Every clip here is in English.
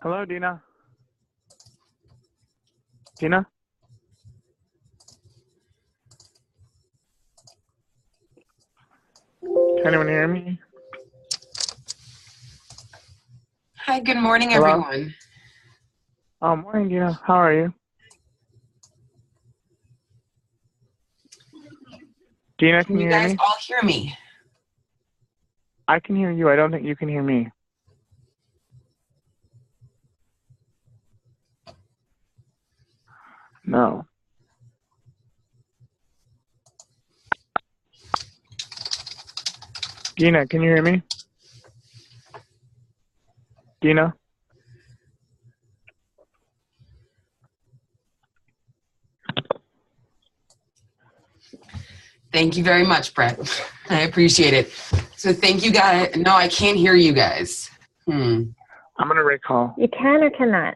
Hello, Dina. Dina? Can anyone hear me? Hi, good morning, Hello? everyone. Oh, morning, Dina. How are you? Dina, Can can you you hear guys me? all hear me? I can hear you. I don't think you can hear me. No. Dina, can you hear me? Dina? Thank you very much, Brett. I appreciate it. So thank you guys. No, I can't hear you guys. I'm going to recall. You can or cannot?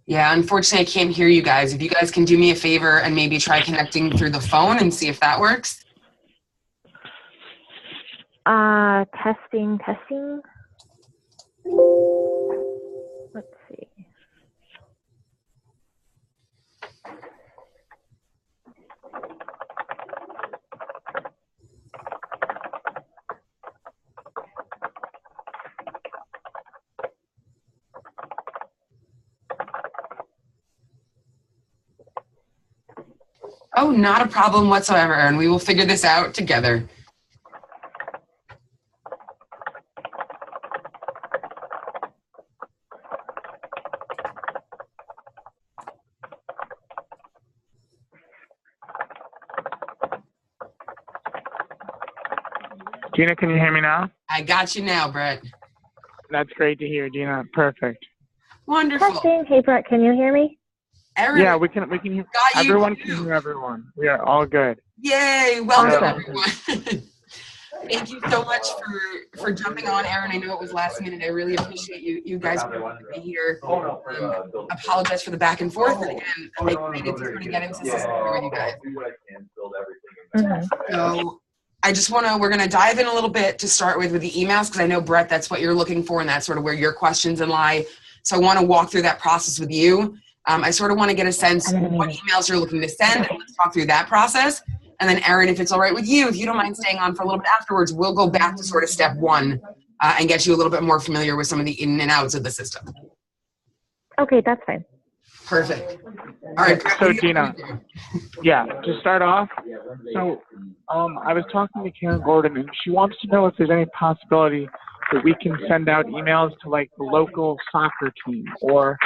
Yeah, unfortunately, I can't hear you guys. If you guys can do me a favor and maybe try connecting through the phone and see if that works. Testing. Let's see. Oh, not a problem whatsoever, Erin. We will figure this out together. Dina, can you hear me now? I got you now, Brett. That's great to hear, Dina. Perfect. Wonderful. Testing. Hey, Brett, can you hear me? Erin, Yeah, we can hear. got you Everyone too. can hear everyone. We are all good. Yay! Welcome, Awesome. everyone. Thank you so much for jumping on, Erin. I know it was last minute. I really appreciate you guys being able to be here. Apologize for the back and forth, and again, I'm excited to sort of get into system here with you guys. So we're gonna dive in a little bit to start with the emails, because I know, Brett, that's what you're looking for, and that's sort of where your questions lie. So I want to walk through that process with you. I sort of want to get a sense of what emails you're looking to send, and let's talk through that process. And then, Erin, if it's all right with you, if you don't mind staying on for a little bit afterwards, we'll go back to sort of step one and get you a little bit more familiar with some of the in and outs of the system. Okay, that's fine. Perfect. All right. So, Dina, yeah, to start off, so I was talking to Karen Gordon, and she wants to know if there's any possibility that we can send out emails to, like, the local soccer team or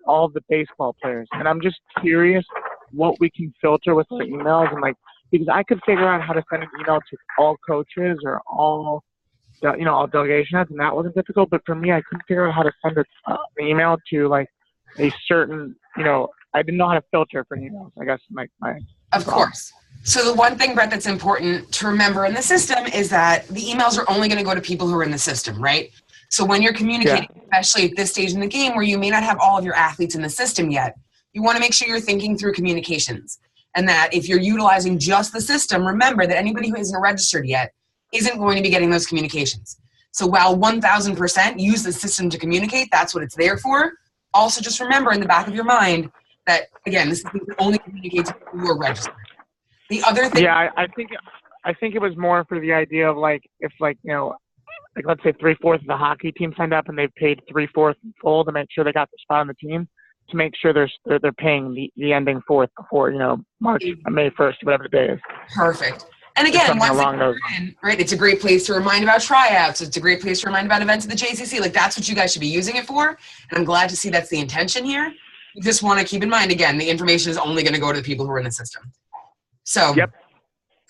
all the baseball players. And I'm just curious what we can filter with our emails, and because I could figure out how to send an email to all coaches or all delegation heads, and that wasn't difficult. But for me, I couldn't figure out how to send an email to like a certain, I didn't know how to filter for emails. I guess Of course. So the one thing, Brett, that's important to remember in the system is that the emails are only going to go to people who are in the system, right? So when you're communicating, especially at this stage in the game where you may not have all of your athletes in the system yet, you want to make sure you're thinking through communications. And that if you're utilizing just the system, remember that anybody who isn't registered yet isn't going to be getting those communications. So while 1000% use the system to communicate, that's what it's there for. Also, just remember in the back of your mind that, again, this system can only communicate to people who are registered. The other thing... Yeah, I think it was more for the idea of, if let's say 3/4 of the hockey team signed up and they've paid 3/4 in full to make sure they got the spot on the team, to make sure they're paying the ending fourth before, May 1st, whatever the day is. Perfect. And again, once again, right, it's a great place to remind about tryouts. It's a great place to remind about events at the JCC. That's what you guys should be using it for. And I'm glad to see that's the intention here. You just want to keep in mind, again, the information is only going to go to the people who are in the system. So,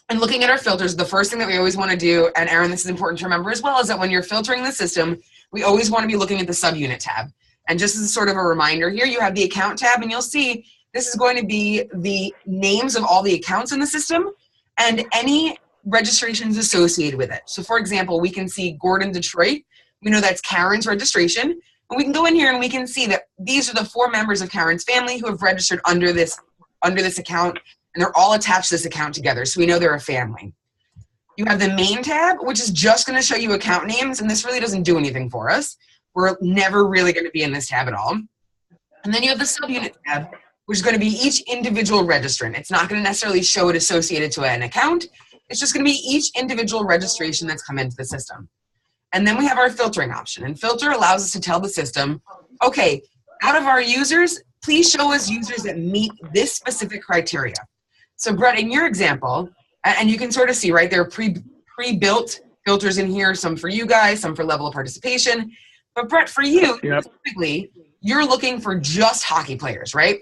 and looking at our filters, the first thing that we always want to do, and Erin, this is important to remember as well, is that when you're filtering the system, we always want to be looking at the subunit tab. And just as sort of a reminder here, you have the account tab, and you'll see this is going to be the names of all the accounts in the system and any registrations associated with it. So for example, we can see Gordon Detroit. We know that's Karen's registration. And we can go in here and we can see that these are the 4 members of Karen's family who have registered under this account and they're all attached to this account together, so we know they're a family. You have the main tab, which is just going to show you account names, and this really doesn't do anything for us. We're never really going to be in this tab at all. And then you have the subunit tab, which is going to be each individual registrant. It's not going to necessarily show it associated to an account. It's just going to be each individual registration that's come into the system. And then we have our filtering option. And filter allows us to tell the system, okay, out of our users, please show us users that meet this specific criteria. So Brett, in your example, and you can sort of see, right, there are pre-built filters in here, some for you guys, some for level of participation. But Brett, for you, specifically, you're looking for just hockey players, right?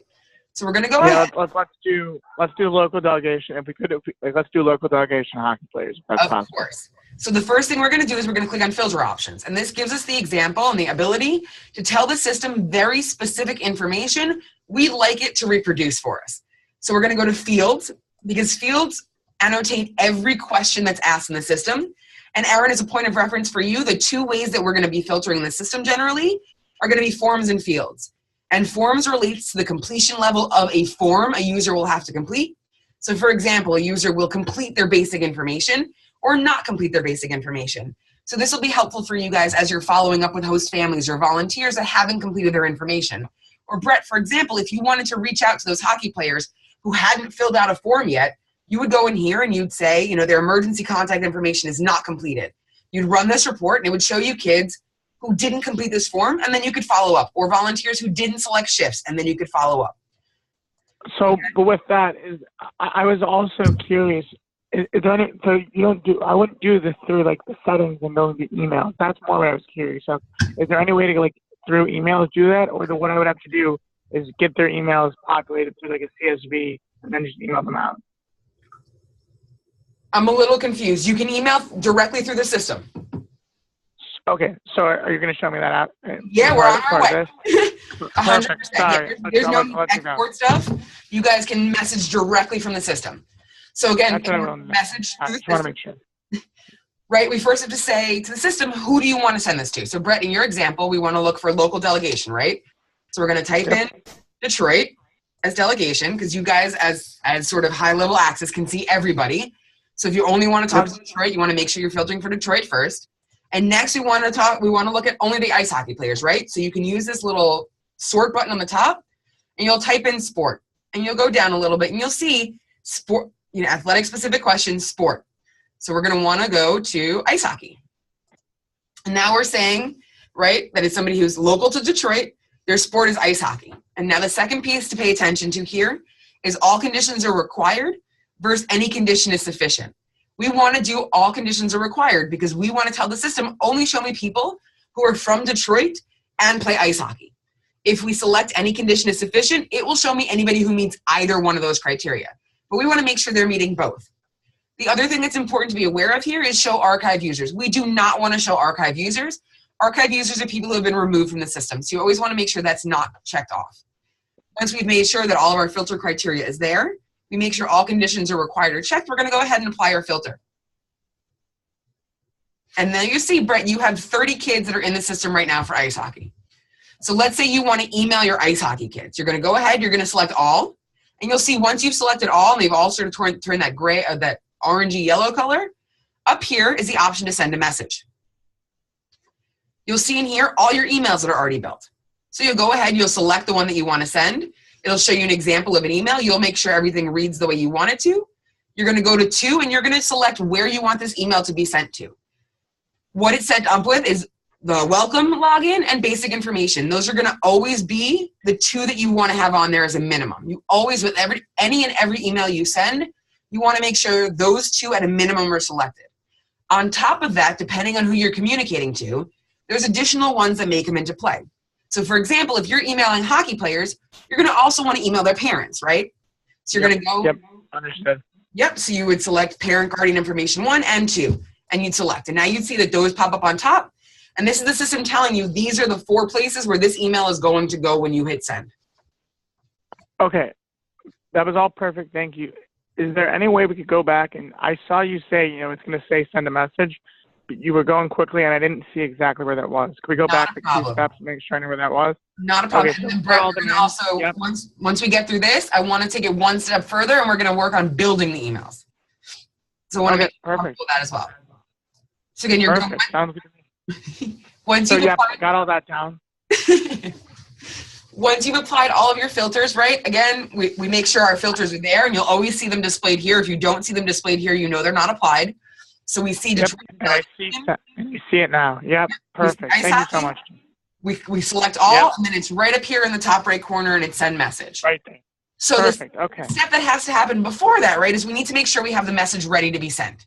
So we're going to go ahead. Let's do local delegation. If we could, let's do local delegation hockey players. If that's possible. Of course. So the first thing we're going to do is we're going to click on filter options. And this gives us the example and the ability to tell the system very specific information we'd like it to reproduce for us. So we're going to go to fields, because fields annotate every question that's asked in the system. And Erin, as a point of reference for you, the two ways that we're going to be filtering the system generally are going to be forms and fields. And forms relates to the completion level of a form a user will have to complete. So for example, a user will complete their basic information or not complete their basic information. So this will be helpful for you guys as you're following up with host families or volunteers that haven't completed their information. Or Brett, for example, if you wanted to reach out to those hockey players who hadn't filled out a form yet, you would go in here and you'd say, you know, their emergency contact information is not completed. You'd run this report and it would show you kids who didn't complete this form, and then you could follow up, or volunteers who didn't select shifts, and then you could follow up. So, but with that, I was also curious. Is there any, so you don't do, I wouldn't do this through like the settings and knowing the emails. That's more what I was curious of. Is there any way to like through emails do that, or what I would have to do is get their emails populated through like a CSV and then just email them out? I'm a little confused. You can email directly through the system. Okay, so are you going to show me that out? Yeah, we're on our way. 100%. Sorry. There's no export stuff. You guys can message directly from the system. So again, message through the system. I just want to make sure. Right, we first have to say to the system, who do you want to send this to? So Brett, in your example, we want to look for local delegation, right? So we're going to type in Detroit as delegation, because you guys as sort of high-level access can see everybody. So if you only want to talk to Detroit, you want to make sure you're filtering for Detroit first. And next we want to look at only the ice hockey players, right? So you can use this little sort button on the top and you'll type in sport and you'll go down a little bit and you'll see sport, you know, athletic specific questions, sport. So we're going to want to go to ice hockey. And now we're saying, right, that it's somebody who's local to Detroit, their sport is ice hockey. And now the second piece to pay attention to here is all conditions are required versus any condition is sufficient. We want to do all conditions are required because we want to tell the system only show me people who are from Detroit and play ice hockey. If we select any condition is sufficient, it will show me anybody who meets either one of those criteria. But we want to make sure they're meeting both. The other thing that's important to be aware of here is show archive users. We do not want to show archive users. Archive users are people who have been removed from the system. So you always want to make sure that's not checked off. Once we've made sure that all of our filter criteria is there, we make sure all conditions are required or checked, we're going to go ahead and apply our filter. And then you see, Brett, you have 30 kids that are in the system right now for ice hockey. So let's say you want to email your ice hockey kids. You're going to go ahead, you're going to select all, and you'll see once you've selected all, and they've all sort of turned that gray, that orangey yellow color, up here is the option to send a message. You'll see in here all your emails that are already built. So you'll go ahead, you'll select the one that you want to send. It'll show you an example of an email. You'll make sure everything reads the way you want it to. You're going to go to 2, and you're going to select where you want this email to be sent to. What it's set up with is the welcome login and basic information. Those are going to always be the 2 that you want to have on there as a minimum. You always, with any and every email you send, you want to make sure those 2 at a minimum are selected. On top of that, depending on who you're communicating to, there's additional ones that may come into play. So for example, if you're emailing hockey players, you're going to also want to email their parents, right? So you're going to go. Yep, understood. Yep, so you would select parent guardian information 1 and 2, and you'd select. And now you'd see that those pop up on top. And this is the system telling you these are the 4 places where this email is going to go when you hit send. Okay, that was all perfect, thank you. Is there any way we could go back and I saw you say, you know, it's going to say send a message. you were going quickly and I didn't see exactly where that was. Can we go back a few steps and make sure I know where that was? Not a problem. Okay, so And then Brett, all we're the gonna also, yep. once we get through this, I want to take it one step further and we're going to work on building the emails. So I want to make perfect with that as well. So again, you're perfect. Sounds good to me. once So you've yeah, applied, got all that down. once you've applied all of your filters, right? Again, we make sure our filters are there, and you'll always see them displayed here. If you don't see them displayed here, you know they're not applied. So we see Yep. And I see it now. Yep, perfect. Thank you so much. We select all, and then it's right up here in the top right corner, and it's send message. Right there. So perfect. the Okay. step that has to happen before that, right, is we need to make sure we have the message ready to be sent.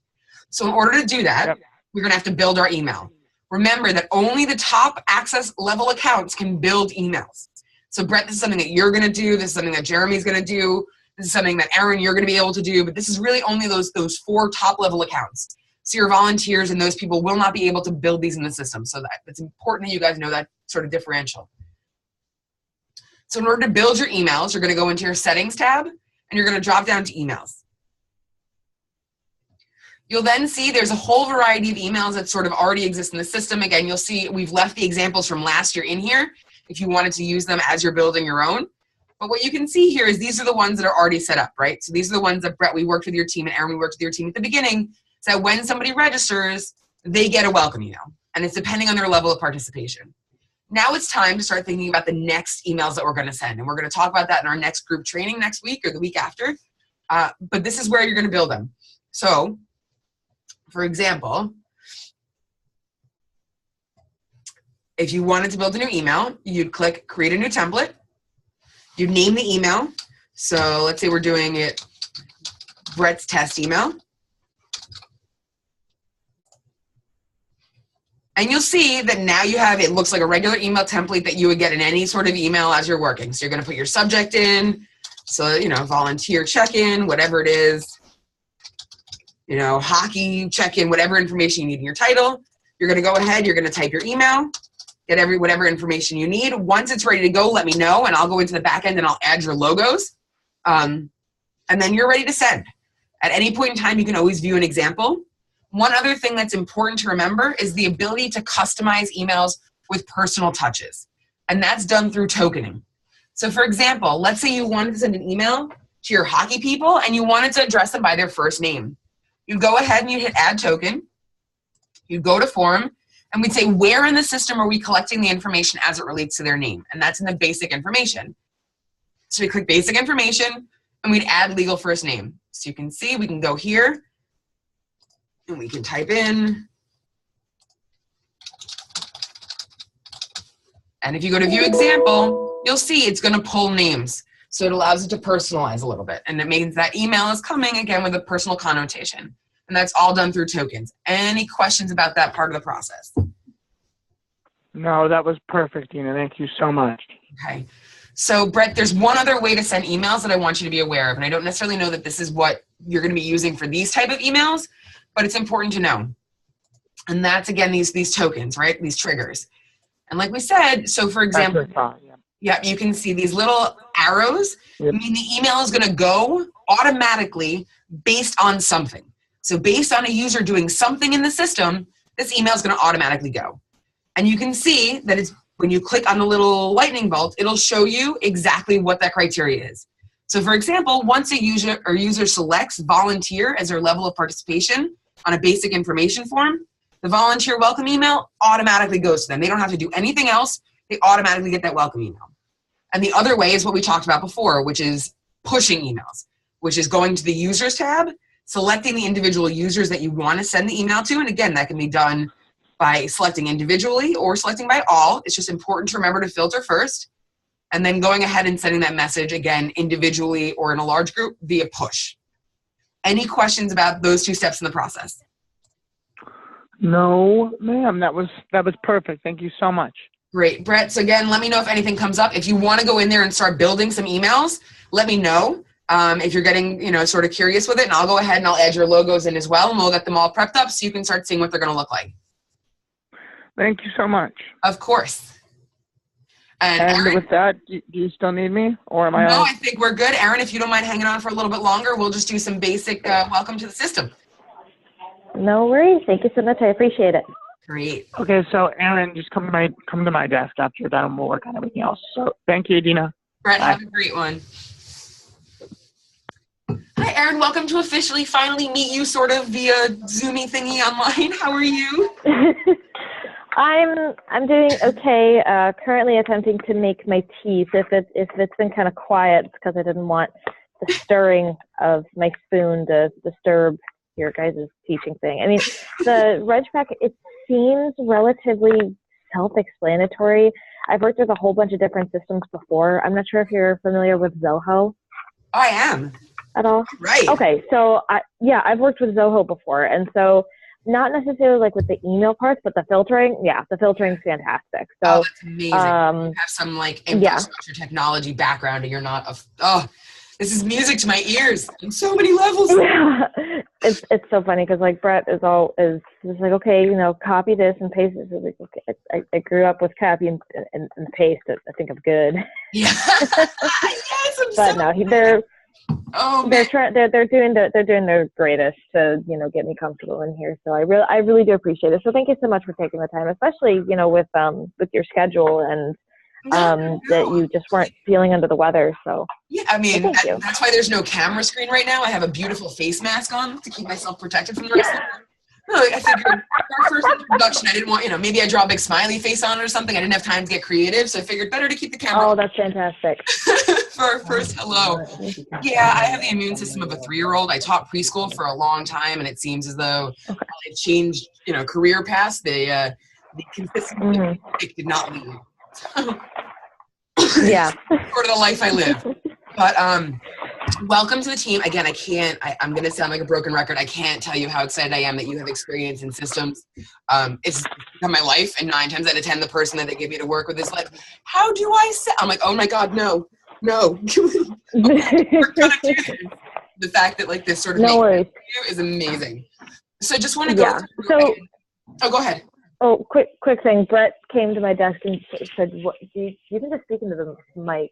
So in order to do that, we're going to have to build our email. Remember that only the top access level accounts can build emails. So Brett, this is something that you're going to do. This is something that Jeremy's going to do. This is something that Erin, you're going to be able to do. But this is really only those 4 top level accounts. So your volunteers and those people will not be able to build these in the system. So it's important that you guys know that sort of differential. So in order to build your emails, you're going to go into your settings tab and you're going to drop down to emails. You'll then see there's a whole variety of emails that sort of already exist in the system. Again, you'll see we've left the examples from last year in here if you wanted to use them as you're building your own. But what you can see here is these are the ones that are already set up, right? So these are the ones that Brett, we worked with your team, and Erin, we worked with your team at the beginning, so that when somebody registers, they get a welcome email. And it's depending on their level of participation. Now it's time to start thinking about the next emails that we're going to send. And we're going to talk about that in our next group training next week or the week after. But this is where you're going to build them. So, for example, if you wanted to build a new email, you'd click create a new template. You'd name the email. So let's say we're doing it Brett's test email. And you'll see that now you have, it looks like a regular email template that you would get in any sort of email as you're working. So you're going to put your subject in. So, volunteer check-in, whatever it is. Hockey check-in, whatever information you need in your title. You're going to go ahead, you're going to type your email, get whatever information you need. Once it's ready to go, let me know, and I'll go into the back end and I'll add your logos. And then you're ready to send. At any point in time, you can always view an example. One other thing that's important to remember is the ability to customize emails with personal touches. And that's done through tokening. So for example, let's say you wanted to send an email to your hockey people and you wanted to address them by their first name. You go ahead and you hit add token. You go to form and we'd say, where in the system are we collecting the information as it relates to their name? And that's in the basic information. So we click basic information and we'd add legal first name. So you can see we can go here and we can type in. And if you go to view example, you'll see it's going to pull names. So it allows it to personalize a little bit. And it means that email is coming again with a personal connotation. And that's all done through tokens. Any questions about that part of the process? No, that was perfect, Dina. Thank you so much. Okay. So Brett, there's one other way to send emails that I want you to be aware of. And I don't necessarily know that this is what you're going to be using for these type of emails, but it's important to know. And that's, again, these tokens, right? These triggers. And like we said, so for example, you can see these little arrows. I mean, the email is going to go automatically based on something. So based on a user doing something in the system, this email is going to automatically go. And you can see that it's when you click on the little lightning bolt, it'll show you exactly what that criteria is. So for example, once a user selects volunteer as their level of participation on a basic information form, the volunteer welcome email automatically goes to them. They don't have to do anything else. They automatically get that welcome email. And the other way is what we talked about before, which is pushing emails, which is going to the users tab, selecting the individual users that you want to send the email to. And again, that can be done by selecting individually or selecting by all. It's just important to remember to filter first, and then going ahead and sending that message again individually or in a large group via push. Any questions about those two steps in the process? No, ma'am. That was perfect. Thank you so much. Great, Brett. So again, let me know if anything comes up. If you want to go in there and start building some emails, let me know. If you're getting, sort of curious with it, and I'll go ahead and I'll add your logos in as well, and we'll get them all prepped up so you can start seeing what they're going to look like. Thank you so much. Of course. And Erin, with that, do you still need me, or am I? No, I think we're good. Erin, if you don't mind hanging on for a little bit longer, we'll just do some basic welcome to the system. No worries. Thank you so much. I appreciate it. Great. Okay, so Erin, just come to my desk after you're done and we'll work on everything else. So thank you, Dina. Brett, Bye. have a great one. Hi, Erin. Welcome to officially finally meet you sort of via Zoomy thingy online. How are you? I'm doing okay. Currently attempting to make my tea. So if it's been kind of quiet, it's because I didn't want the stirring of my spoon to disturb your guys' teaching thing. I mean, the RegPack, it seems relatively self-explanatory. I've worked with a whole bunch of different systems before. I'm not sure if you're familiar with Zoho I am. at all. Right. Okay, so I've worked with Zoho before, and so not necessarily like with the email parts, but the filtering, the filtering's fantastic. So, Oh, that's amazing. You have some like infrastructure technology background, and you're not this is music to my ears on so many levels. Yeah, it's so funny because like Brett is just like, okay, copy this and paste this. Like, okay, I grew up with copy and paste. I think I'm good. Yeah. Yes, but no, they're doing their greatest to get me comfortable in here. So I really do appreciate it. So thank you so much for taking the time, especially with your schedule and that you just weren't feeling under the weather. So yeah, I mean that's why there's no camera screen right now. I have a beautiful face mask on to keep myself protected from the rest of the No, I figured our first introduction, I didn't want, maybe I draw a big smiley face on it or something. I didn't have time to get creative, so I figured better to keep the camera. Oh, that's fantastic. For our first hello. Yeah, I have the immune system of a 3-year-old. I taught preschool for a long time, and it seems as though I've changed, career paths. The consistency did not leave. Yeah. Sort of the life I live. But welcome to the team. Again, I'm going to sound like a broken record. I can't tell you how excited I am that you have experience in systems. It's become my life, and 9 times out of 10, the person that they give me to work with is like, how do I say? I'm like, oh my God, no. We're gonna do this. The fact that like this sort of makes you is amazing. So just want to go through go ahead. Oh, quick thing. Brett came to my desk and said, "What? You can just speak into the mic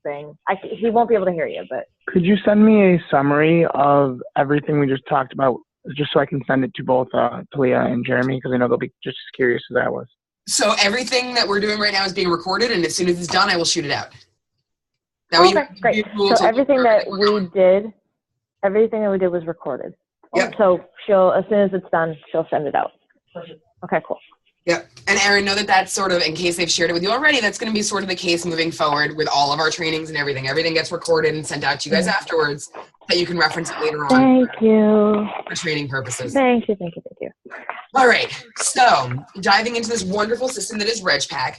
thing. He won't be able to hear you, but." Could you send me a summary of everything we just talked about, just so I can send it to both Talia and Jeremy, because I know they'll be just as curious as I was. So everything that we're doing right now is being recorded, and as soon as it's done, I will shoot it out. Okay, great. So everything that we did was recorded. Yep. So as soon as it's done, she'll send it out. Okay, cool. Yep. And Erin, know that that's sort of, in case they've shared it with you already, that's going to be sort of the case moving forward with all of our trainings and everything. Everything gets recorded and sent out to you guys afterwards that you can reference it later on. Thank you. For training purposes. Thank you. All right. So diving into this wonderful system that is RegPack.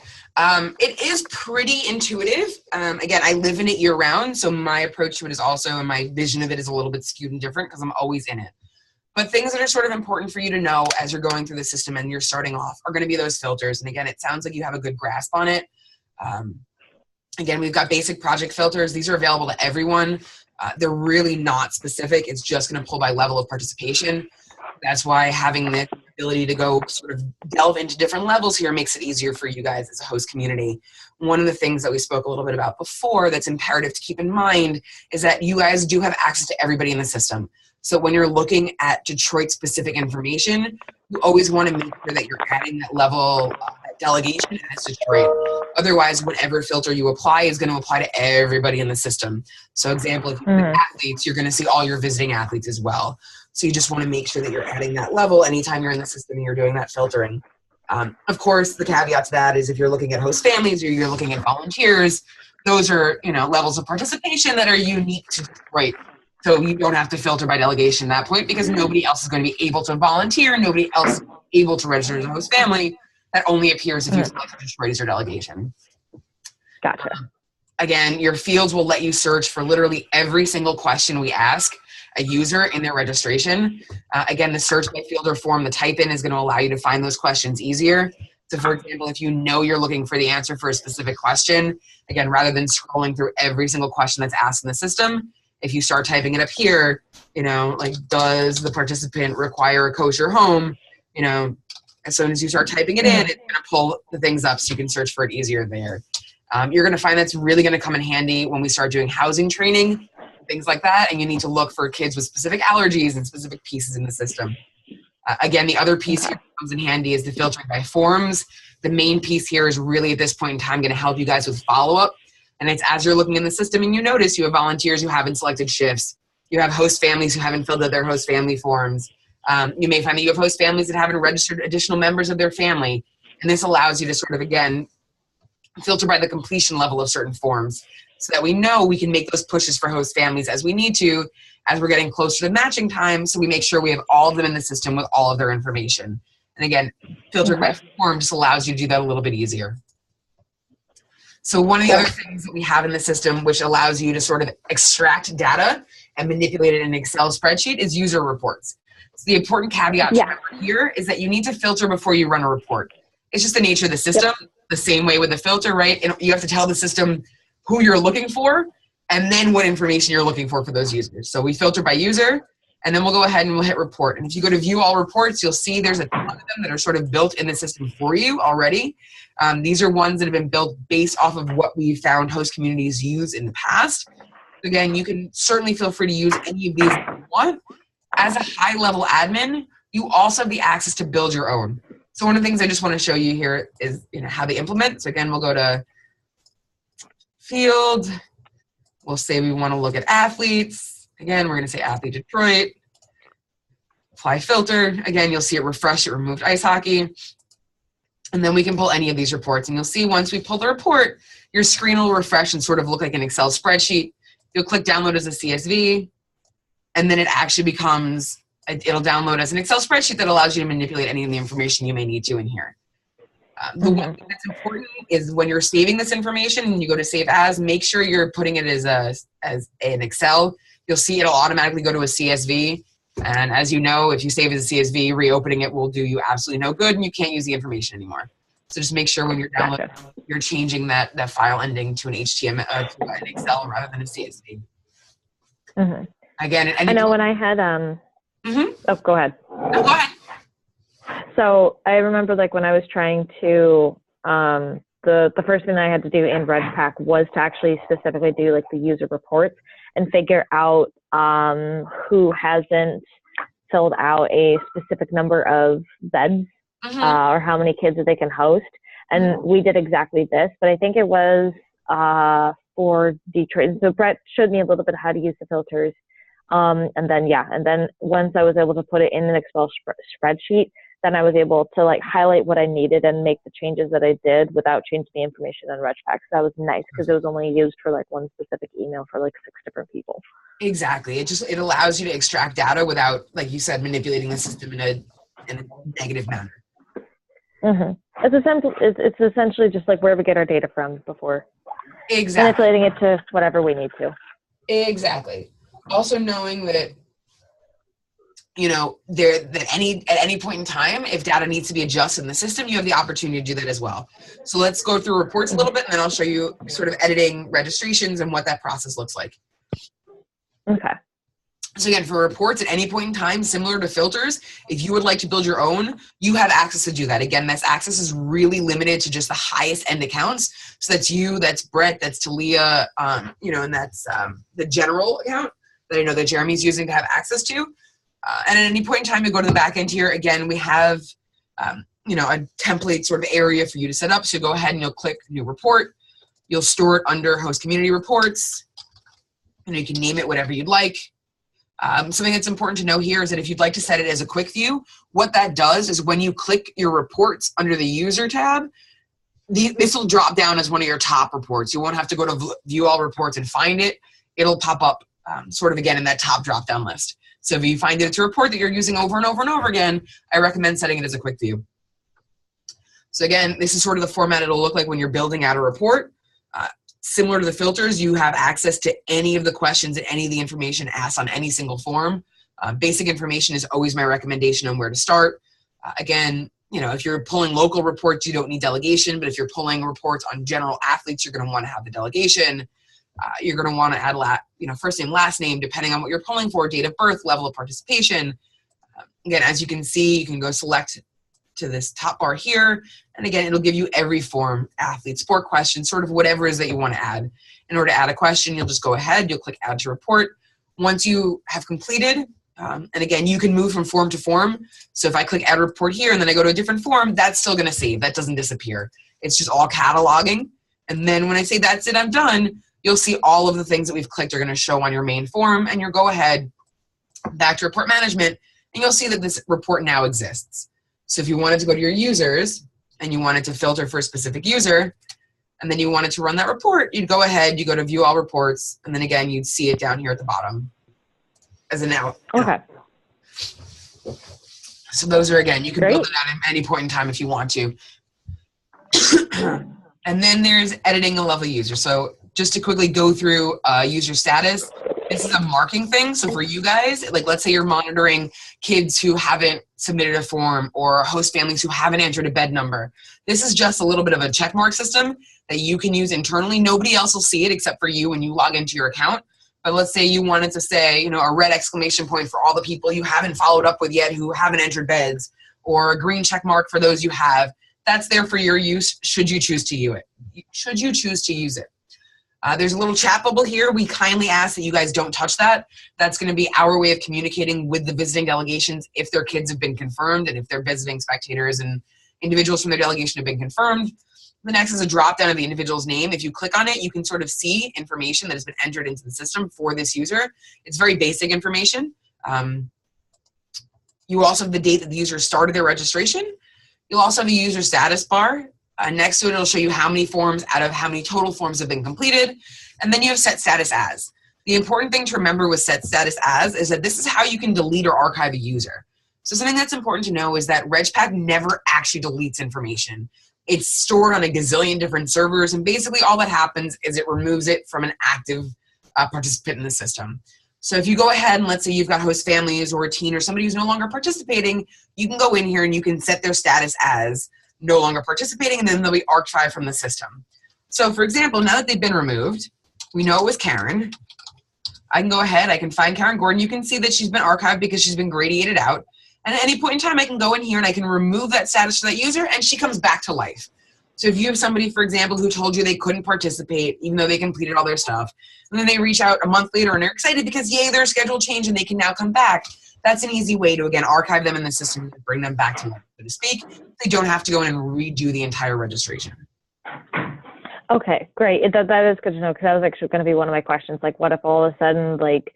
It is pretty intuitive. Again, I live in it year round, so my approach to it is also, and my vision of it is a little bit skewed and different because I'm always in it. But things that are sort of important for you to know as you're going through the system and you're starting off are going to be those filters. And again, it sounds like you have a good grasp on it. Again, we've got basic project filters. These are available to everyone. They're really not specific. It's just going to pull by level of participation. That's why having the ability to go sort of delve into different levels here makes it easier for you guys as a host community. One of the things that we spoke a little bit about before that's imperative to keep in mind is that you guys do have access to everybody in the system. So when you're looking at Detroit-specific information, you always want to make sure that you're adding that level of delegation as Detroit. Otherwise, whatever filter you apply is going to apply to everybody in the system. So example, if you have athletes, you're going to see all your visiting athletes as well. So you just want to make sure that you're adding that level anytime you're in the system and you're doing that filtering. Of course, the caveat to that is if you're looking at host families or you're looking at volunteers, those are levels of participation that are unique to Detroit. So you don't have to filter by delegation at that point because nobody else is going to be able to volunteer. Nobody else is able to register as a host family. That only appears if you select Detroit as your delegation. Gotcha. Again, your fields will let you search for literally every single question we ask a user in their registration. Again, the search by field or form, the type in is going to allow you to find those questions easier. So for example, if you know you're looking for the answer for a specific question, again, rather than scrolling through every single question that's asked in the system, if you start typing it up here, like does the participant require a kosher home, as soon as you start typing it in, it's going to pull the things up so you can search for it easier there. You're going to find that's really going to come in handy when we start doing housing training, things like that, and you need to look for kids with specific allergies and specific pieces in the system. Again, the other piece here that comes in handy is the filtering by forms. The main piece here is really at this point in time going to help you guys with follow-up. And it's as you're looking in the system and you notice you have volunteers who haven't selected shifts. You have host families who haven't filled out their host family forms. You may find that you have host families that haven't registered additional members of their family. And this allows you to sort of, again, filter by the completion level of certain forms so that we know we can make those pushes for host families as we need to, as we're getting closer to matching time, so we make sure we have all of them in the system with all of their information. And again, filtering by form just allows you to do that a little bit easier. So one of the other things that we have in the system which allows you to sort of extract data and manipulate it in an Excel spreadsheet is user reports. So the important caveat here is that you need to filter before you run a report. It's just the nature of the system, the same way with the filter, right? And you have to tell the system who you're looking for and then what information you're looking for those users. So we filter by user, and then we'll go ahead and we'll hit report. And if you go to view all reports, you'll see there's a ton of them that are sort of built in the system for you already. These are ones that have been built based off of what we found host communities use in the past. Again, you can certainly feel free to use any of these if you want. As a high-level admin, you also have the access to build your own. So one of the things I just want to show you here is how they implement. So again, we'll go to field. We'll say we want to look at athletes. Again, we're going to say athlete Detroit. Apply filter. Again, you'll see it refresh. It removed ice hockey. And then we can pull any of these reports. And you'll see once we pull the report, your screen will refresh and sort of look like an Excel spreadsheet. You'll click download as a CSV. And then it actually becomes, it'll download as an Excel spreadsheet that allows you to manipulate any of the information you may need to in here. The one thing that's important is when you're saving this information and you go to save as, make sure you're putting it as an Excel. You'll see it'll automatically go to a CSV. And as you know, if you save as a CSV, reopening it will do you absolutely no good and you can't use the information anymore. So just make sure when you're downloading, you're changing that file ending to an HTML, to an Excel rather than a CSV. Again, I know when I had, oh, go ahead. No, go ahead. So I remember like when I was trying to, the first thing I had to do in RegPack was to actually specifically do like the user reports and figure out who hasn't filled out a specific number of beds or how many kids that they can host. And we did exactly this, but I think it was for Detroit. So Brett showed me a little bit how to use the filters. And then once I was able to put it in an Excel spreadsheet, then I was able to like highlight what I needed and make the changes that I did without changing the information on RegPack. So that was nice because it was only used for like one specific email for like 6 different people. Exactly. It allows you to extract data without, like you said, manipulating the system in a negative manner. It's essentially just like where we get our data from before manipulating it to whatever we need to. Exactly. Also knowing that at any point in time, if data needs to be adjusted in the system, you have the opportunity to do that as well. So let's go through reports a little bit, and then I'll show you sort of editing registrations and what that process looks like. Okay. So again, for reports at any point in time, similar to filters, if you would like to build your own, you have access to do that. Again, this access is really limited to just the highest end accounts. So that's you, that's Brett, that's Talia, and that's the general account that I know that Jeremy's using to have access to. And at any point in time, you go to the back end here. Again, we have, a template sort of area for you to set up. So go ahead and you'll click New Report. You'll store it under Host Community Reports. And you can name it whatever you'd like. Something that's important to know here is that if you'd like to set it as a quick view, what that does is when you click your reports under the User tab, this will drop down as one of your top reports. You won't have to go to View All Reports and find it. It'll pop up sort of again in that top drop-down list. So if you find it's a report that you're using over and over and over again, I recommend setting it as a quick view. So again, this is sort of the format it'll look like when you're building out a report. Similar to the filters, you have access to any of the questions and any of the information asked on any single form. Basic information is always my recommendation on where to start. Again, if you're pulling local reports, you don't need delegation, but if you're pulling reports on general athletes, you're going to want to have the delegation. You're going to want to add first name, last name, depending on what you're pulling for, date of birth, level of participation. Again, as you can see, you can go select to this top bar here. And again, it'll give you every form, athlete, sport question, sort of whatever it is that you want to add. In order to add a question, you'll just go ahead, you'll click Add to Report. Once you have completed And again, you can move from form to form. So if I click add report here and then I go to a different form, that's still going to save. That doesn't disappear. It's just all cataloging. And then when I say that's it, I'm done, you'll see all of the things that we've clicked are going to show on your main form, and you'll go ahead back to report management, and you'll see that this report now exists. So if you wanted to go to your users and you wanted to filter for a specific user, and then you wanted to run that report, you'd go ahead, you go to view all reports, and then again, you'd see it down here at the bottom as an out. Okay. So those are, again, you can Great. build it out at any point in time if you want to. And then there's editing a lovely user. So just to quickly go through user status, this is a marking thing. So for you guys, like let's say you're monitoring kids who haven't submitted a form or host families who haven't entered a bed number. This is just a little bit of a check mark system that you can use internally. Nobody else will see it except for you when you log into your account. But let's say you wanted to say, you know, a red exclamation point for all the people you haven't followed up with yet who haven't entered beds, or a green check mark for those you have. That's there for your use should you choose to use it. Should you choose to use it. There's a little chat bubble here. We kindly ask that you guys don't touch that. That's going to be our way of communicating with the visiting delegations if their kids have been confirmed and if their visiting spectators and individuals from their delegation have been confirmed. The next is a drop down of the individual's name. If you click on it, you can sort of see information that has been entered into the system for this user. It's very basic information. You also have the date that the user started their registration. You'll also have a user status bar. Next to it, it'll show you how many forms out of how many total forms have been completed. And then you have set status as. The important thing to remember with set status as is that this is how you can delete or archive a user. So something that's important to know is that RegPack never actually deletes information. It's stored on a gazillion different servers, and basically all that happens is it removes it from an active participant in the system. So if you go ahead and let's say you've got host families or a teen or somebody who's no longer participating, you can go in here and you can set their status as no longer participating, and then they'll be archived from the system. So for example, now that they've been removed, we know it was Karen. I can go ahead, I can find Karen Gordon. You can see that she's been archived because she's been gradiated out. And at any point in time, I can go in here and I can remove that status for that user, and she comes back to life. So if you have somebody, for example, who told you they couldn't participate, even though they completed all their stuff, and then they reach out a month later and they're excited because, yay, their schedule changed and they can now come back, that's an easy way to, again, archive them in the system and bring them back to life, so to speak. They don't have to go in and redo the entire registration. Okay, great. That is good to know, because that was actually going to be one of my questions. Like, what if all of a sudden, like,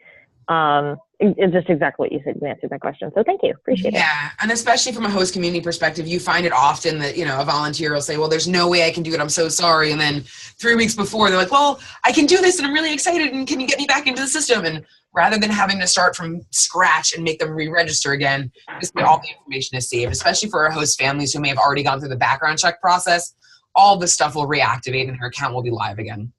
it's just exactly what you said. You answered my question. So thank you. Appreciate it. Yeah, and especially from a host community perspective, you find it often that, you know, a volunteer will say, well, there's no way I can do it. I'm so sorry. And then 3 weeks before, they're like, well, I can do this and I'm really excited. And can you get me back into the system? And rather than having to start from scratch and make them re-register again, just all the information is saved, especially for our host families who may have already gone through the background check process. All the stuff will reactivate and her account will be live again.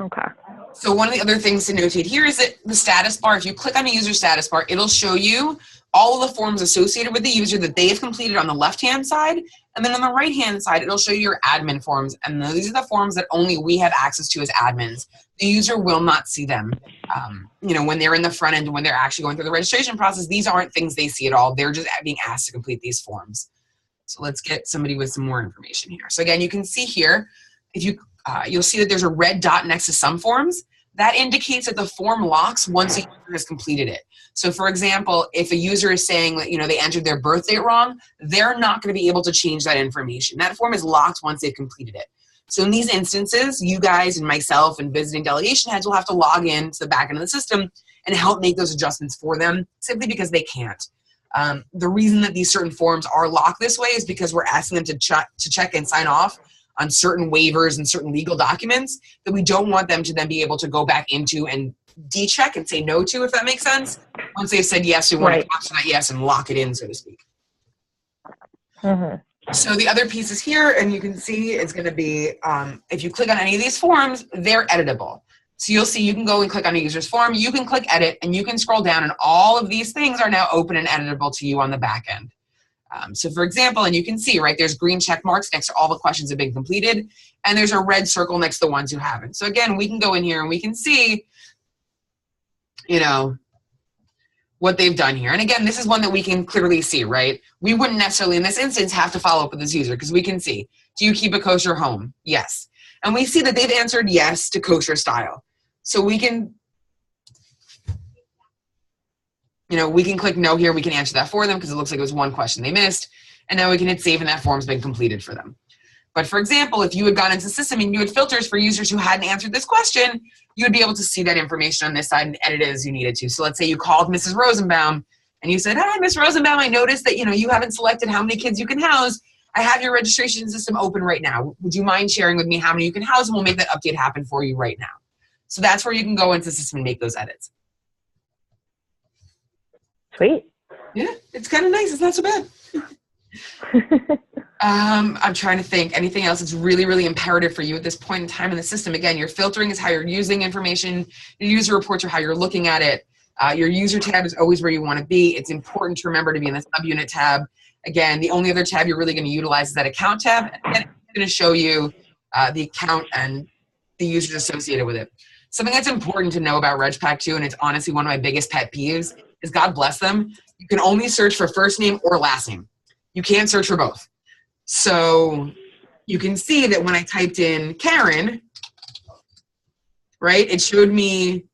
Okay. So one of the other things to notate here is that the status bar, if you click on the user status bar, it'll show you all of the forms associated with the user that they have completed on the left-hand side. And then on the right-hand side, it'll show you your admin forms. And these are the forms that only we have access to as admins. The user will not see them. You know, when they're in the front end, when they're actually going through the registration process, these aren't things they see at all. They're just being asked to complete these forms. So let's get somebody with some more information here. So again, you can see here, if you you'll see that there's a red dot next to some forms. That indicates that the form locks once a user has completed it. So for example, if a user is saying that, you know, they entered their birth date wrong, they're not going to be able to change that information. That form is locked once they've completed it. So in these instances, you guys and myself and visiting delegation heads will have to log in to the back end of the system and help make those adjustments for them, simply because they can't. The reason that these certain forms are locked this way is because we're asking them to check and sign off on certain waivers and certain legal documents that we don't want them to then be able to go back into and de-check and say no to, if that makes sense. Once they've said yes, we want to capture that yes and lock it in, so to speak. Mm-hmm. So the other pieces here, and you can see it's going to be, if you click on any of these forms, they're editable. So you'll see you can go and click on a user's form, you can click edit, and you can scroll down, and all of these things are now open and editable to you on the back end. So for example, and you can see, right, there's green check marks next to all the questions that have been completed, and there's a red circle next to the ones who haven't. So again, we can go in here and we can see, you know, what they've done here. And again, this is one that we can clearly see, right? We wouldn't necessarily in this instance have to follow up with this user because we can see, do you keep a kosher home? Yes. And we see that they've answered yes to kosher style. So we can we can click no here. We can answer that for them because it looks like it was one question they missed. And now we can hit save and that form's been completed for them. But for example, if you had gone into the system and you had filters for users who hadn't answered this question, you would be able to see that information on this side and edit it as you needed to. So let's say you called Mrs. Rosenbaum and you said, hi, Ms. Rosenbaum, I noticed that, you haven't selected how many kids you can house. I have your registration system open right now. Would you mind sharing with me how many you can house? And we'll make that update happen for you right now. So that's where you can go into the system and make those edits. Sweet. Yeah, it's kind of nice. It's not so bad. I'm trying to think. Anything else that's really, really imperative for you at this point in time in the system? Again, your filtering is how you're using information. Your user reports are how you're looking at it. Your user tab is always where you want to be. It's important to remember to be in the subunit tab. Again, the only other tab you're really going to utilize is that account tab. And it's going to show you the account and the users associated with it. Something that's important to know about RegPack 2, and it's honestly one of my biggest pet peeves, is God bless them. You can only search for first name or last name. You can't search for both. So you can see that when I typed in Karen, right, it showed me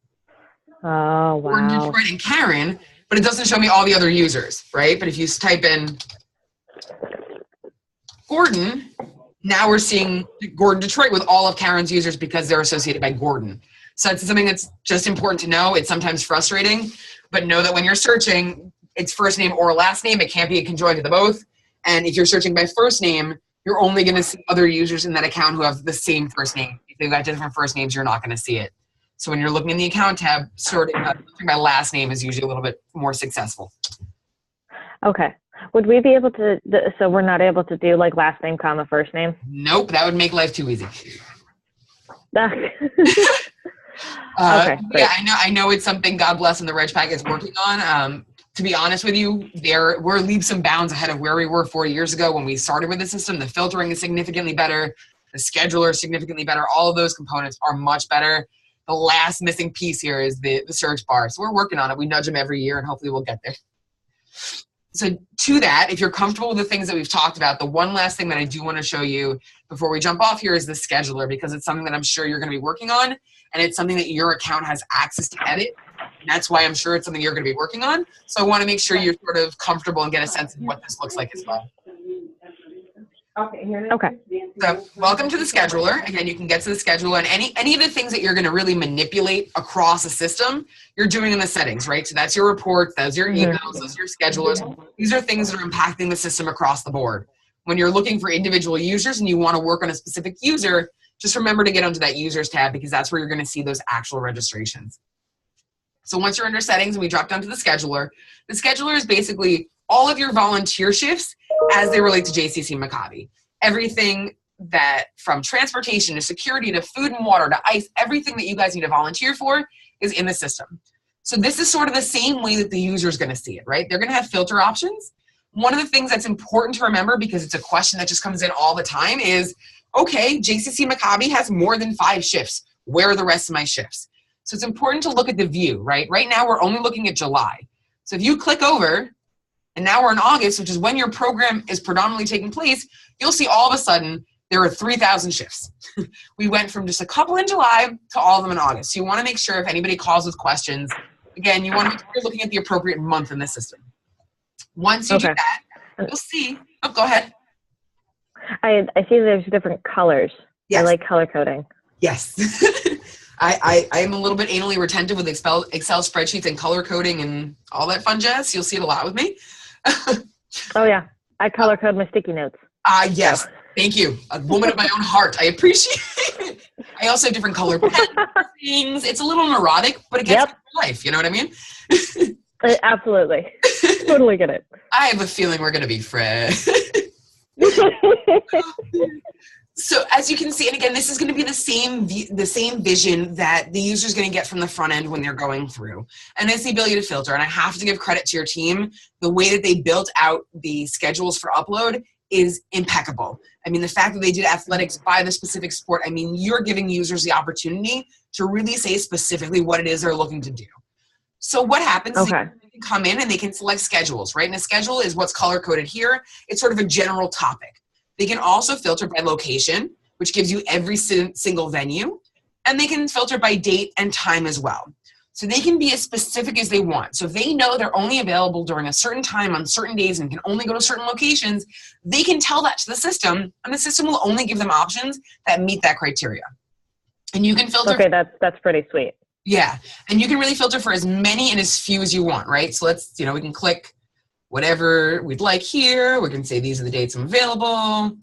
Gordon, Detroit, and Karen, but it doesn't show me all the other users, right? But if you type in Gordon, now we're seeing Gordon, Detroit with all of Karen's users because they're associated by Gordon. So that's something that's just important to know. It's sometimes frustrating, but know that when you're searching, it's first name or last name. It can't be conjoined to the both. And if you're searching by first name, you're only going to see other users in that account who have the same first name. If they've got different first names, you're not going to see it. So when you're looking in the account tab, sorting by last name is usually a little bit more successful. Okay. Would we be able to, so we're not able to do like last name, comma, first name? Nope, that would make life too easy. Okay, yeah, I know it's something God bless and the RegPack is working on. To be honest with you, we're leaps and bounds ahead of where we were 4 years ago when we started with the system. The filtering is significantly better. The scheduler is significantly better. All of those components are much better. The last missing piece here is the search bar. So we're working on it. We nudge them every year and hopefully we'll get there. So to that, if you're comfortable with the things that we've talked about, the one last thing that I do want to show you before we jump off here is the scheduler, because it's something that I'm sure you're going to be working on, and it's something that your account has access to edit. And that's why I'm sure it's something you're going to be working on. So I want to make sure you're sort of comfortable and get a sense of what this looks like as well. okay. So welcome to the scheduler. Again, you can get to the scheduler, and any of the things that you're going to really manipulate across a system, you're doing in the settings, right? So that's your reports, those are your emails, those are your schedulers. These are things that are impacting the system across the board. When you're looking for individual users and you want to work on a specific user, just remember to get onto that users tab because that's where you're going to see those actual registrations. So once you're under settings and we drop down to the scheduler is basically all of your volunteer shifts as they relate to JCC Maccabi. Everything that from transportation to security to food and water to ice, everything that you guys need to volunteer for is in the system. So this is sort of the same way that the user is going to see it, right? They're going to have filter options. One of the things that's important to remember, because it's a question that just comes in all the time, is, okay, JCC Maccabi has more than 5 shifts. Where are the rest of my shifts? So it's important to look at the view, right? Right now we're only looking at July. So if you click over, and now we're in August, which is when your program is predominantly taking place, you'll see all of a sudden there are 3,000 shifts. We went from just a couple in July to all of them in August. So you want to make sure if anybody calls with questions, again, you want to make sure you're looking at the appropriate month in the system. Once you do that, you'll see. Oh, go ahead. I see there's different colors. Yes. I like color coding. Yes. I am a little bit anally retentive with Excel spreadsheets and color coding and all that fun jazz. You'll see it a lot with me. Oh, yeah. I color code my sticky notes. Yes. Thank you. A woman of my own heart. I appreciate it. I also have different color pens, things. It's a little neurotic, but it gets life. You know what I mean? Absolutely. Totally get it. I have a feeling we're going to be friends. So as you can see, and again, this is going to be the same vision that the user is going to get from the front end when they're going through. And it's the ability to filter. And I have to give credit to your team. The way that they built out the schedules for upload is impeccable. I mean, the fact that they did athletics by the specific sport, I mean, you're giving users the opportunity to really say specifically what it is they're looking to do. So what happens is they can come in and they can select schedules, right? And a schedule is what's color-coded here. It's sort of a general topic. They can also filter by location, which gives you every single venue, and they can filter by date and time as well. So they can be as specific as they want. So if they know they're only available during a certain time on certain days and can only go to certain locations, they can tell that to the system, and the system will only give them options that meet that criteria. And you can filter. Okay, that's pretty sweet. Yeah, and you can really filter for as many and as few as you want, right? So let's, we can click whatever we'd like here. We can say these are the dates I'm available.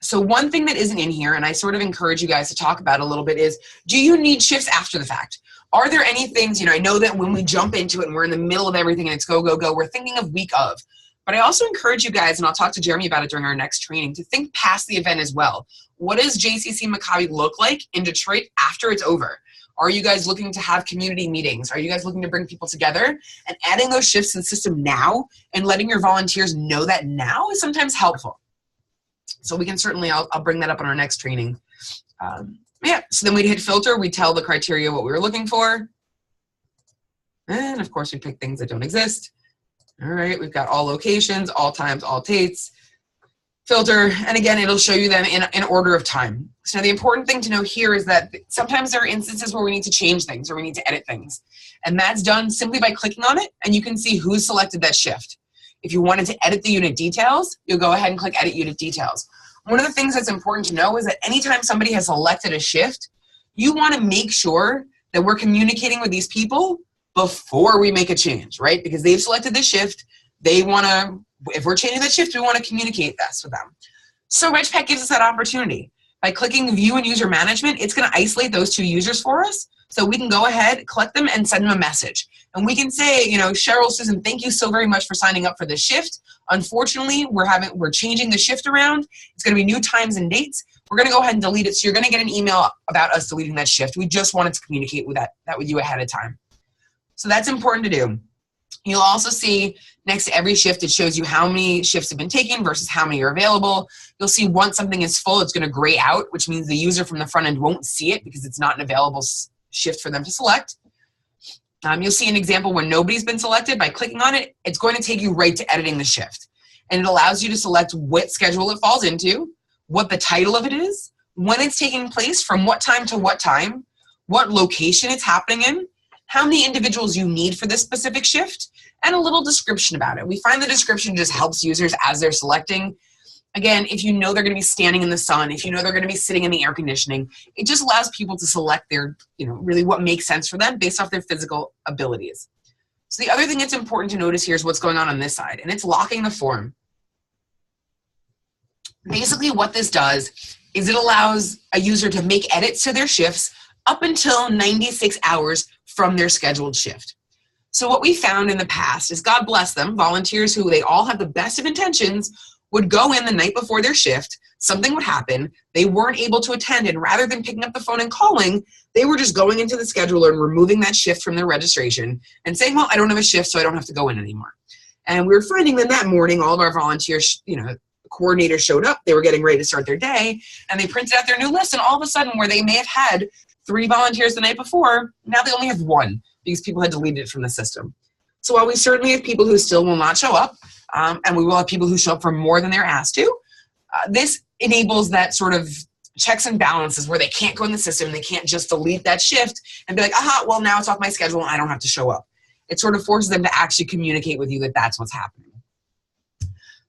So one thing that isn't in here, and I sort of encourage you guys to talk about a little bit, is do you need shifts after the fact? Are there any things, I know that when we jump into it and we're in the middle of everything and it's go, go, go, we're thinking of week of. But I also encourage you guys, and I'll talk to Jeremy about it during our next training, to think past the event as well. What does JCC Maccabi look like in Detroit after it's over? Are you guys looking to have community meetings? Are you guys looking to bring people together? And adding those shifts to the system now and letting your volunteers know that now is sometimes helpful. So we can certainly, I'll bring that up on our next training. Yeah, so then we'd hit filter, we tell the criteria what we were looking for. And of course we pick things that don't exist. All right, we've got all locations, all times, all dates. Filter, and again, it'll show you them in order of time. So the important thing to know here is that sometimes there are instances where we need to change things or we need to edit things. And that's done simply by clicking on it, and you can see who's selected that shift. If you wanted to edit the unit details, you'll go ahead and click Edit Unit Details. One of the things that's important to know is that anytime somebody has selected a shift, you want to make sure that we're communicating with these people before we make a change, right? Because they've selected this shift, they want to, if we're changing that shift, we want to communicate this with them. So RegPack gives us that opportunity. By clicking View and User Management, it's going to isolate those two users for us, so we can go ahead, collect them, and send them a message. And we can say, Cheryl, Susan, thank you so very much for signing up for this shift. Unfortunately, we're changing the shift around. It's going to be new times and dates. We're going to go ahead and delete it, so you're going to get an email about us deleting that shift. We just wanted to communicate with that with you ahead of time. So that's important to do. You'll also see next to every shift, it shows you how many shifts have been taken versus how many are available. You'll see once something is full, it's going to gray out, which means the user from the front end won't see it because it's not an available shift for them to select. You'll see an example when nobody's been selected. By clicking on it, it's going to take you right to editing the shift. And it allows you to select what schedule it falls into, what the title of it is, when it's taking place, from what time to what time, what location it's happening in, how many individuals you need for this specific shift, and a little description about it. We find the description just helps users as they're selecting. Again, if you know they're going to be standing in the sun, if you know they're going to be sitting in the air conditioning, it just allows people to select their, really what makes sense for them based off their physical abilities. So the other thing that's important to notice here is what's going on this side, and it's locking the form. Basically what this does is it allows a user to make edits to their shifts up until 96 hours from their scheduled shift. So what we found in the past is, God bless them, volunteers who they all have the best of intentions would go in the night before their shift, something would happen, they weren't able to attend, and rather than picking up the phone and calling, they were just going into the scheduler and removing that shift from their registration and saying, well, I don't have a shift, so I don't have to go in anymore. And we were finding that morning, all of our volunteers, coordinators showed up, they were getting ready to start their day, and they printed out their new list, and all of a sudden, where they may have had 3 volunteers the night before, now they only have 1 because people had deleted it from the system. So while we certainly have people who still will not show up, and we will have people who show up for more than they're asked to, this enables that sort of checks and balances where they can't go in the system, they can't just delete that shift and be like, aha, well now it's off my schedule and I don't have to show up. It sort of forces them to actually communicate with you that that's what's happening.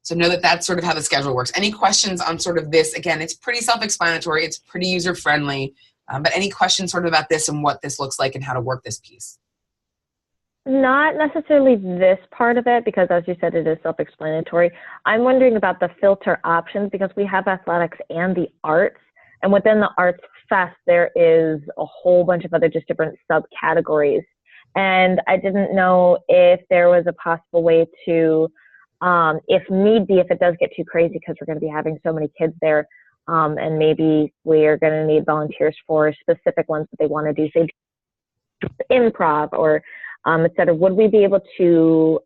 So know that that's sort of how the schedule works. Any questions on sort of this? Again, it's pretty self-explanatory, it's pretty user-friendly, but any questions sort of about this and what this looks like and how to work this piece? Not necessarily this part of it, because as you said, it is self-explanatory. I'm wondering about the filter options, because we have athletics and the arts, and within the arts fest, there is a whole bunch of other just different subcategories. And I didn't know if there was a possible way to, if need be, if it does get too crazy, because we're going to be having so many kids there, and maybe we are going to need volunteers for specific ones that they want to do, say improv or etc. Would we be able to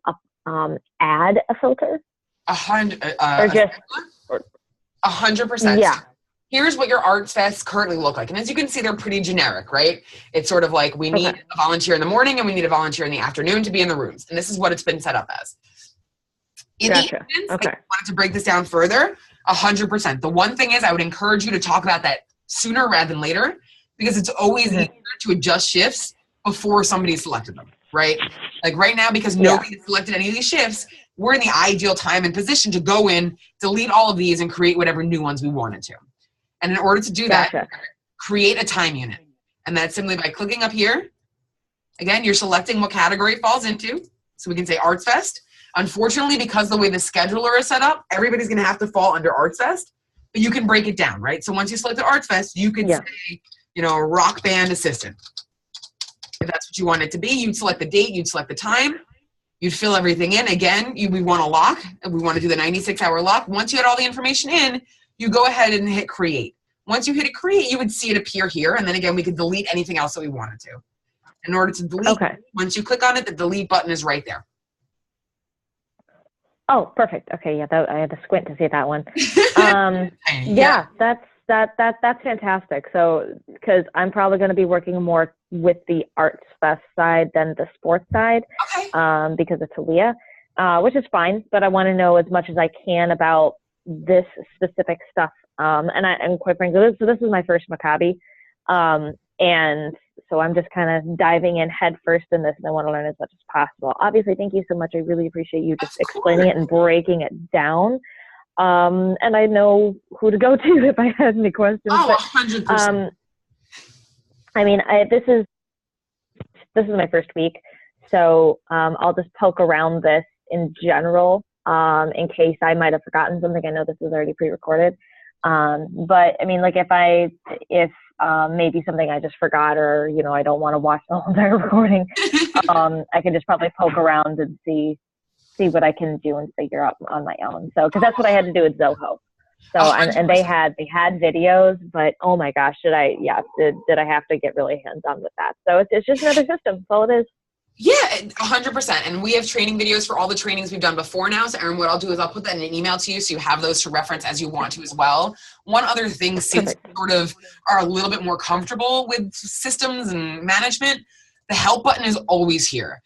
add a filter? 100%. Yeah. Here's what your arts fests currently look like. And as you can see, they're pretty generic, right? It's sort of like we need a volunteer in the morning and we need a volunteer in the afternoon to be in the rooms. And this is what it's been set up as. In the instance, I wanted to break this down further, 100%. The one thing is I would encourage you to talk about that sooner rather than later, because it's always easier to adjust shifts before somebody selected them, right? Like right now, because nobody selected any of these shifts, we're in the ideal time and position to go in, delete all of these, and create whatever new ones we wanted to. And in order to do that, create a time unit. And that's simply by clicking up here. Again, you're selecting what category it falls into. So we can say Arts Fest. Unfortunately, because the way the scheduler is set up, everybody's going to have to fall under Arts Fest. But you can break it down, right? So once you select the Arts Fest, you could say, you know, rock band assistant. If that's what you want it to be, you'd select the date, you'd select the time, you'd fill everything in. Again, we want a lock, and we want to do the 96-hour lock. Once you had all the information in, you go ahead and hit create. Once you hit create, you would see it appear here, and then again, we could delete anything else that we wanted to. In order to delete, once you click on it, the delete button is right there. Oh, perfect. Okay, yeah, I had to squint to see that one. That's fantastic. So, because I'm probably going to be working more with the Arts Fest side than the sports side, because of Talia, which is fine. But I want to know as much as I can about this specific stuff. And quite frankly, this is my first Maccabi, and so I'm just kind of diving in head first in this, and I want to learn as much as possible. Obviously, thank you so much. I really appreciate you just explaining it and breaking it down. And I know who to go to if I had any questions. Oh, 100%. I mean, this is my first week, so I'll just poke around this in general in case I might have forgotten something. I know this is already pre-recorded, but I mean, like if maybe something I just forgot, or you know, I don't want to watch the whole entire recording, I can just probably poke around and see what I can do and figure out on my own. So, because that's what I had to do with Zoho. So, and they had videos, but oh my gosh, did I have to get really hands-on with that? So it's just another system. That's all it is. Yeah, 100%. And we have training videos for all the trainings we've done before now. So Erin, what I'll do is I'll put that in an email to you so you have those to reference as you want to as well. One other thing, since you sort of are a little bit more comfortable with systems and management, the help button is always here.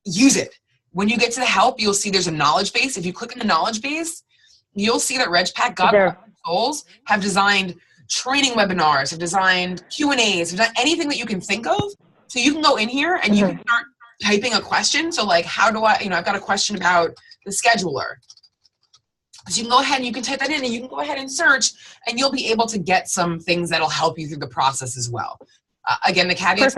Use it. When you get to the help, you'll see there's a knowledge base. If you click on the knowledge base, you'll see that RegPack, God bless their souls, have designed training webinars, have designed Q&As, have done anything that you can think of. So you can go in here and you can start typing a question. So like, how do I, I've got a question about the scheduler. So you can go ahead and you can type that in, and you can go ahead and search, and you'll be able to get some things that'll help you through the process as well. Again, the caveat is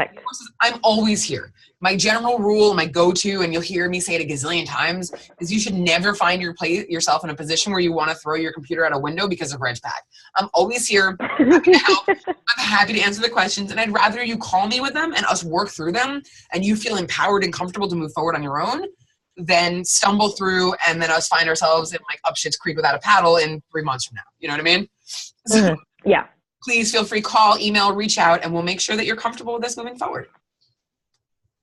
I'm always here. My general rule, my go-to, and you'll hear me say it a gazillion times, is you should never find yourself in a position where you want to throw your computer out a window because of RegPack. I'm always here. I'm happy to help. I'm happy to answer the questions, and I'd rather you call me with them and us work through them, and you feel empowered and comfortable to move forward on your own, than stumble through and then us find ourselves in like up shit's creek without a paddle in 3 months from now. You know what I mean? So, yeah. Please feel free, call, email, reach out, and we'll make sure that you're comfortable with this moving forward.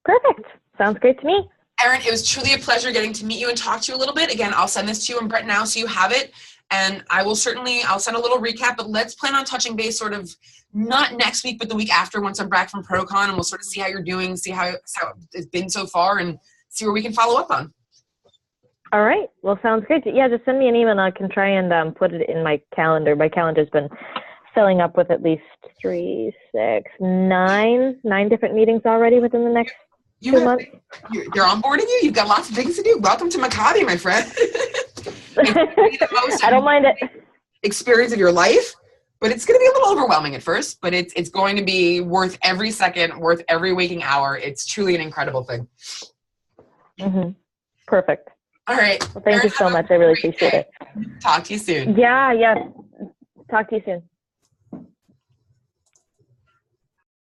Perfect. Sounds great to me. Erin, it was truly a pleasure getting to meet you and talk to you a little bit. Again, I'll send this to you and Brett now so you have it. And I'll send a little recap, but let's plan on touching base sort of not next week, but the week after once I'm back from ProCon, and we'll sort of see how you're doing, see how it's been so far, and see where we can follow up on. All right. Well, sounds good. Yeah, just send me an email and I can try and put it in my calendar. My calendar's been filling up with at least 3, 6, 9 different meetings already within the next 2 months. They're onboarding you? You've got lots of things to do. Welcome to Maccabi, my friend. I don't mind it. Experience of your life, but it's going to be a little overwhelming at first, but it's going to be worth every second, worth every waking hour. It's truly an incredible thing. Perfect. All right. Well, thank you so much. I really appreciate it. Talk to you soon. Yeah. Talk to you soon.